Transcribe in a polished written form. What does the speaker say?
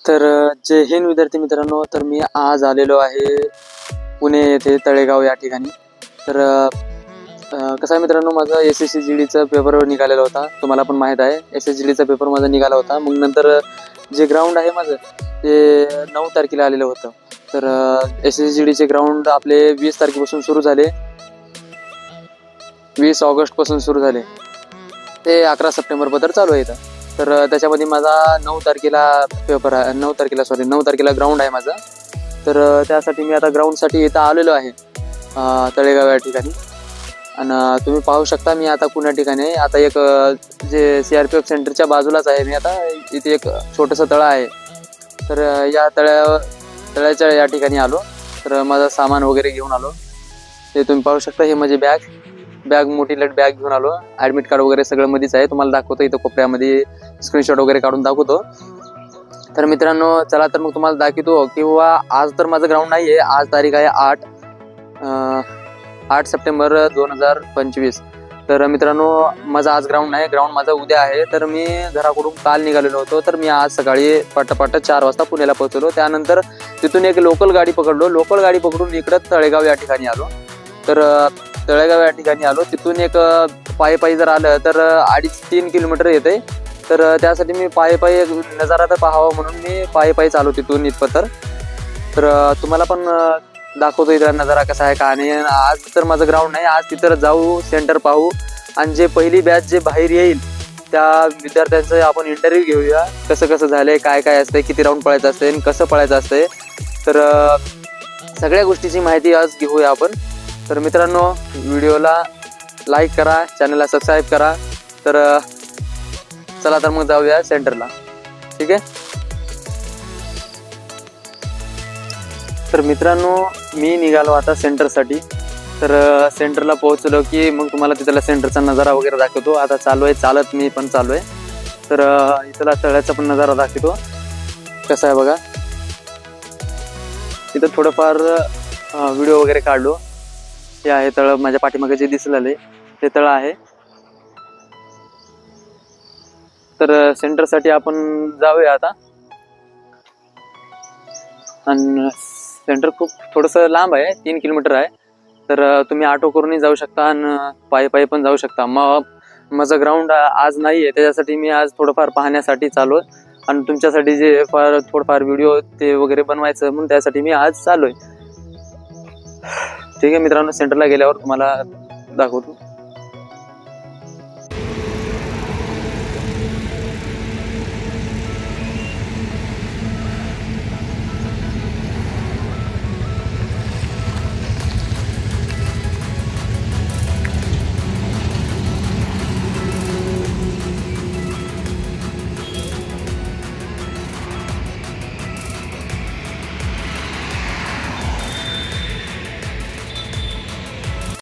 तर जय हिंद विद्यार्थी मित्रांनो, तर मी आज आलेलो आहे पुणे येथे तळेगाव या ठिकाणी। तर कसं आहे मित्रांनो, माझा SSGDचा पेपर निघालेला होता, तुम्हाला पण माहीत आहे SSGDचा पेपर माझा निघाला होता। मग नंतर जे ग्राउंड आहे माझं ते 9 तारखेला आलेलं होतं। तर SSGDचे ग्राउंड आपले 20 तारखेपासून सुरू झाले, 20 ऑगस्टपासून सुरू झाले ते 11 सप्टेंबरपर्यंत चालू आहे। तर त्याच्यामध्ये माझा 9 तारखेला पेपर आहे, 9 तारखेला ग्राउंड आहे माझा। तर त्यासाठी मी आता ग्राउंडसाठी इथं आलेलो आहे तळेगाव या ठिकाणी। आणि तुम्ही पाहू शकता मी आता कुण्या ठिकाणी आहे। आता एक जे CRPF सेंटरच्या बाजूलाच आहे मी आता। इथे एक छोटंसं तळं आहे, तर या तळ्याच्या या ठिकाणी आलो। तर माझं सामान वगैरे घेऊन आलो, ते तुम्ही पाहू शकता। हे माझी बॅग मोठी लट बॅग घेऊन आलो, ॲडमिट कार्ड वगैरे सगळं मध्येच आहे, तुम्हाला दाखवतो इथं कोपऱ्यामध्ये स्क्रीनशॉट वगैरे काढून दाखवतो। तर मित्रांनो चला, तर मग तुम्हाला दाखवतो किंवा आज तर माझं ग्राउंड नाही आहे। आज तारीख आहे 8 सप्टेंबर 2025। तर मित्रांनो माझा आज ग्राउंड नाही, ग्राउंड माझा उद्या आहे। तर मी घराकडून काल निघालेलो होतो, तर मी आज सकाळी पटापट 4 वाजता पुण्याला पोहोचलो। त्यानंतर तिथून एक लोकल गाडी पकडून इकडं तळेगाव या ठिकाणी आलो। तर तळेगाव या ठिकाणी आलो, तिथून एक पायी जर आलं तर 2.5-3 किलोमीटर येते। तर त्यासाठी मी पायी नजारा तर पाहावा म्हणून मी पायी चालू तिथून इथपर्यंत। तर तुम्हाला पण दाखवतो इथला नजारा कसा आहे का नाही। आज तर माझं ग्राउंड नाही, आज तिथं जाऊ, सेंटर पाहू, आणि जे पहिली बॅच जे बाहेर येईल त्या विद्यार्थ्यांचं आपण इंटरव्ह्यू घेऊया, कसं झालंय, काय असतंय, किती राऊंड पळायचं असतंय आणि कसं पळायचं असतंय। तर सगळ्या गोष्टीची माहिती आज घेऊया आपण। तर मित्रांनो व्हिडिओला लाईक करा, चॅनलला सबस्क्राईब करा। तर चला तर मग जाऊया सेंटरला, ठीक आहे। तर मित्रांनो मी निघालो आता सेंटरसाठी। तर सेंटरला पोहोचलो की मग तुम्हाला तिथला सेंटरचा नजारा वगैरे दाखवतो। आता चालू आहे चालत, मी पण चालू आहे। तर इथला तळ्याचा पण नजारा दाखवतो कसा आहे बघा। तिथं थोडंफार व्हिडिओ वगैरे काढलो। हे आहे तळ, माझ्या पाठीमागे जे दिसलेलं ते तळ आहे। तर सेंटरसाठी आपण जाऊया आता। आणि सेंटर खूप थोडंसं लांब आहे, 3 किलोमीटर आहे। तर तुम्ही ऑटो करूनही जाऊ शकता आणि पायी पण जाऊ शकता। मग माझं ग्राउंड आज नाही आहे, त्याच्यासाठी मी आज थोडंफार पाहण्यासाठी चालू आहे आणि तुमच्यासाठी जे थोडंफार व्हिडिओ ते वगैरे बनवायचं म्हणून त्यासाठी मी आज चालू आहे, ठीक आहे मित्रांनो। सेंटरला गेल्यावर तुम्हाला दाखवतो।